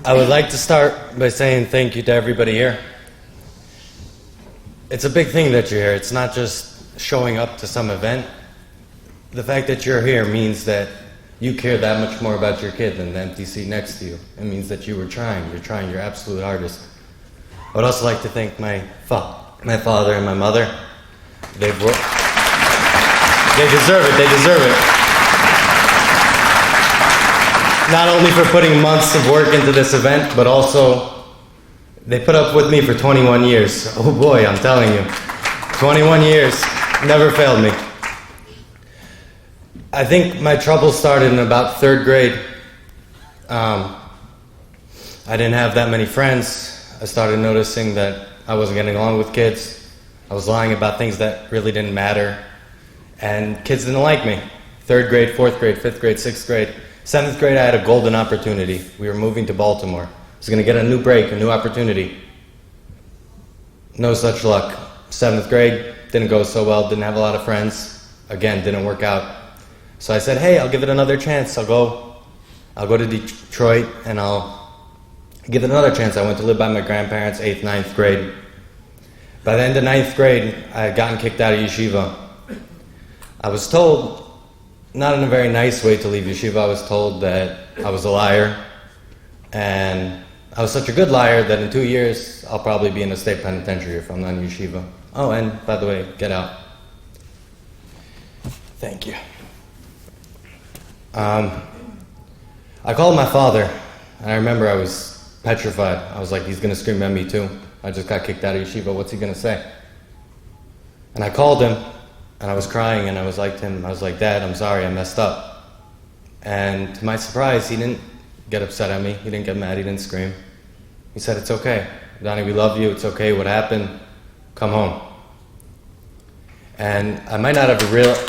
I would like to start by saying thank you to everybody here. It's a big thing that you're here. It's not just showing up to some event. The fact that you're here means that you care that much more about your kid than the empty seat next to you. It means that you were trying. You're trying your absolute hardest. I would also like to thank my father and my mother. They deserve it. They deserve it. Not only for putting months of work into this event, but also they put up with me for 21 years. Oh boy, I'm telling you. 21 years, never failed me. I think my trouble started in about 3rd grade. I didn't have that many friends. I started noticing that I wasn't getting along with kids. I was lying about things that really didn't matter. And kids didn't like me. 3rd grade, 4th grade, 5th grade, 6th grade. 7th grade, I had a golden opportunity. We were moving to Baltimore. I was going to get a new break, a new opportunity. No such luck. 7th grade, didn't go so well, didn't have a lot of friends. Again, didn't work out. So I said, hey, I'll give it another chance. I'll go to Detroit and I'll give it another chance. I went to live by my grandparents, 8th, 9th grade. By the end of 9th grade, I had gotten kicked out of yeshiva. I was told, not in a very nice way to leave yeshiva, I was told that I was a liar. And I was such a good liar that in 2 years, I'll probably be in a state penitentiary if I'm not in yeshiva. Oh, and by the way, get out. Thank you. I called my father, and I remember I was petrified. I was like, he's going to scream at me too. I just got kicked out of yeshiva. What's he going to say? And I called him, and I was crying, and I was like to him, I was like, Dad, I'm sorry, I messed up. And to my surprise, he didn't get upset at me. He didn't get mad. He didn't scream. He said, it's okay. Donnie, we love you. It's okay. What happened? Come home. And I might not have realized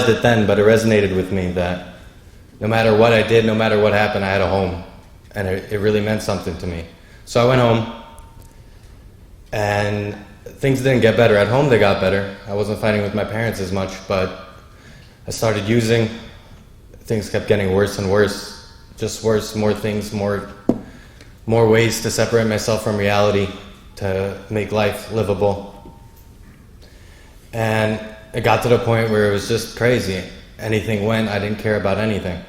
it then, but it resonated with me that no matter what I did, no matter what happened, I had a home. And it really meant something to me. So I went home, and things didn't get better. At home, they got better. I wasn't fighting with my parents as much, but I started using. Things kept getting worse and worse. Just worse, more things, more ways to separate myself from reality, to make life livable. And it got to the point where it was just crazy. Anything went, I didn't care about anything.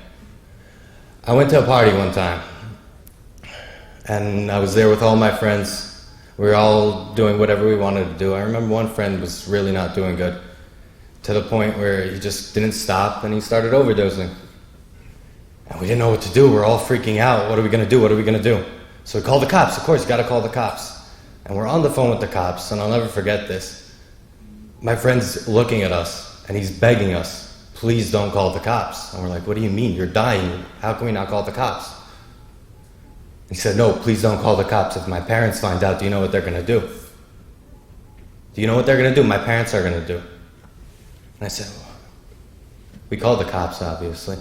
I went to a party one time, and I was there with all my friends. We were all doing whatever we wanted to do. I remember one friend was really not doing good, to the point where he just didn't stop, and he started overdosing. And we didn't know what to do. We're all freaking out. What are we going to do? What are we going to do? So we called the cops. Of course, you got to call the cops. And we're on the phone with the cops, and I'll never forget this. My friend's looking at us, and he's begging us, please don't call the cops. And we're like, what do you mean? You're dying. How can we not call the cops? He said, no, please don't call the cops. If my parents find out, do you know what they're going to do? Do you know what they're going to do? My parents are going to do. And I said, well, we called the cops, obviously.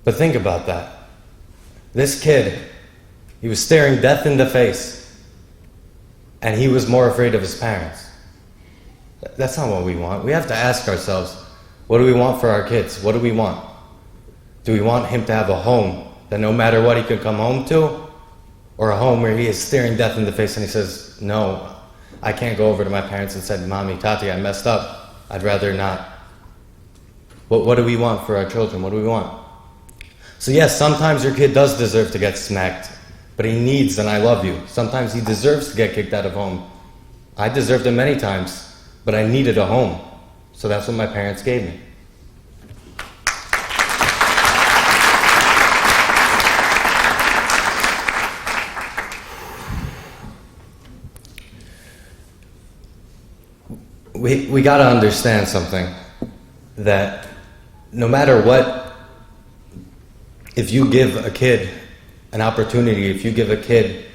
But think about that. This kid, he was staring death in the face, and he was more afraid of his parents. That's not what we want. We have to ask ourselves, what do we want for our kids? What do we want? Do we want him to have a home that no matter what he can come home to, or a home where he is staring death in the face and he says, no, I can't go over to my parents and say, Mommy, Tati, I messed up. I'd rather not. What do we want for our children? What do we want? So yes, sometimes your kid does deserve to get smacked, but he needs, and I love you. Sometimes he deserves to get kicked out of home. I deserved it many times, but I needed a home. So that's what my parents gave me. We got to understand something, that no matter what, if you give a kid an opportunity, if you give a kid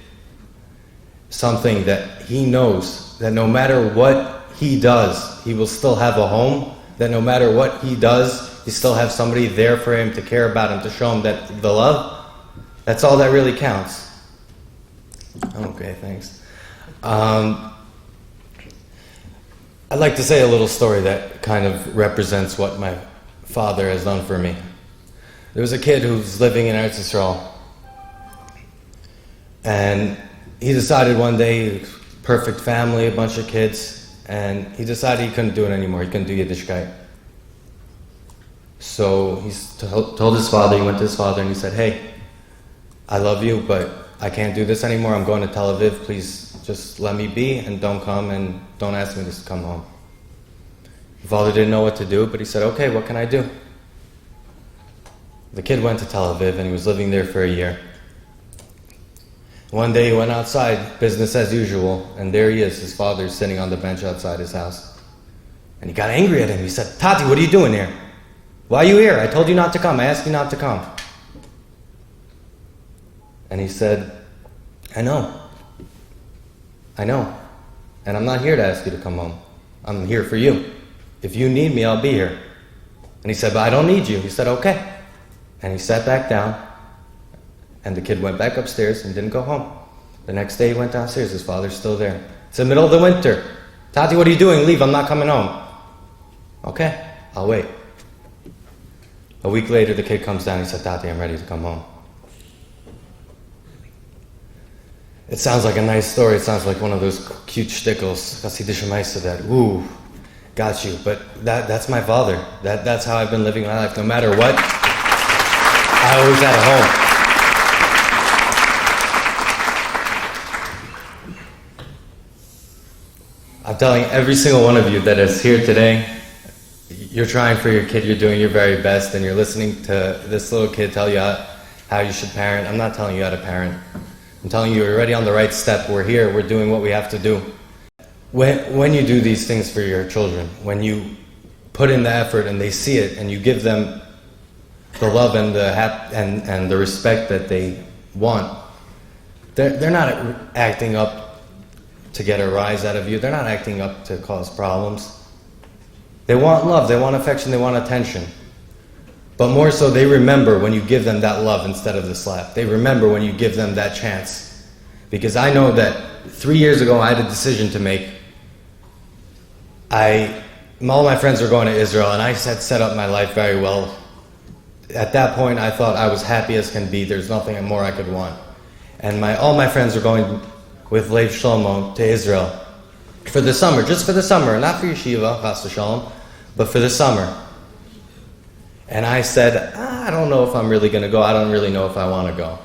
something that he knows that no matter what he does, he will still have a home, that no matter what he does, you still have somebody there for him to care about him, to show him that the love, that's all that really counts. Okay, thanks. I'd like to say a little story that kind of represents what my father has done for me. There was a kid who was living in Eretz Yisrael, and he decided one day, perfect family, a bunch of kids, and he decided he couldn't do it anymore. He couldn't do Yiddishkeit. So he told his father, he went to his father and he said, "Hey, I love you, but I can't do this anymore. I'm going to Tel Aviv. Please just let me be and don't come and don't ask me to come home." The father didn't know what to do, but he said, "Okay, what can I do?" The kid went to Tel Aviv and he was living there for a year. One day he went outside, business as usual, and there he is, his father's sitting on the bench outside his house. And he got angry at him. He said, "Tati, what are you doing here? Why are you here? I told you not to come. I asked you not to come." And he said, I know. And I'm not here to ask you to come home. I'm here for you. If you need me, I'll be here." And he said, "But I don't need you." He said, "Okay." And he sat back down, and the kid went back upstairs and didn't go home. The next day he went downstairs, his father's still there. It's the middle of the winter. "Tati, what are you doing? Leave, I'm not coming home." "Okay, I'll wait." A week later, the kid comes down, he said, "Tati, I'm ready to come home." It sounds like a nice story, it sounds like one of those cute shtickles, Hasidic Meise that, ooh, got you. But that's my father. That's how I've been living my life. No matter what, I always had a home. I'm telling every single one of you that is here today, you're trying for your kid, you're doing your very best, and you're listening to this little kid tell you how you should parent. I'm not telling you how to parent. I'm telling you, you're already on the right step. We're here, we're doing what we have to do. When you do these things for your children, when you put in the effort and they see it, and you give them the love and the respect that they want, they're not acting up to get a rise out of you. They're not acting up to cause problems. They want love, they want affection, they want attention. But more so, they remember when you give them that love instead of the slap. They remember when you give them that chance. Because I know that 3 years ago I had a decision to make. All my friends were going to Israel, and I had set up my life very well. At that point, I thought I was happy as can be. There's nothing more I could want. And all my friends were going with Lev Shlomo to Israel for the summer, just for the summer, not for yeshiva, chas v'shalom, but for the summer. And I said, I don't know if I'm really going to go. I don't really know if I want to go.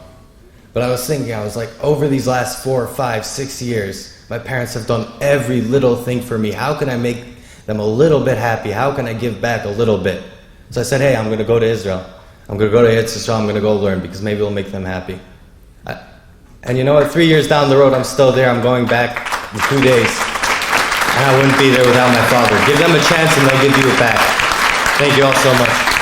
But I was thinking, I was like, over these last 4, 5, 6 years, my parents have done every little thing for me. How can I make them a little bit happy? How can I give back a little bit? So I said, hey, I'm going to go to Israel. I'm going to go to Eretz Yisrael. I'm going to go learn because maybe it'll make them happy. And you know what? 3 years down the road, I'm still there. I'm going back in 2 days. And I wouldn't be there without my father. Give them a chance and they'll give you it back. Thank you all so much.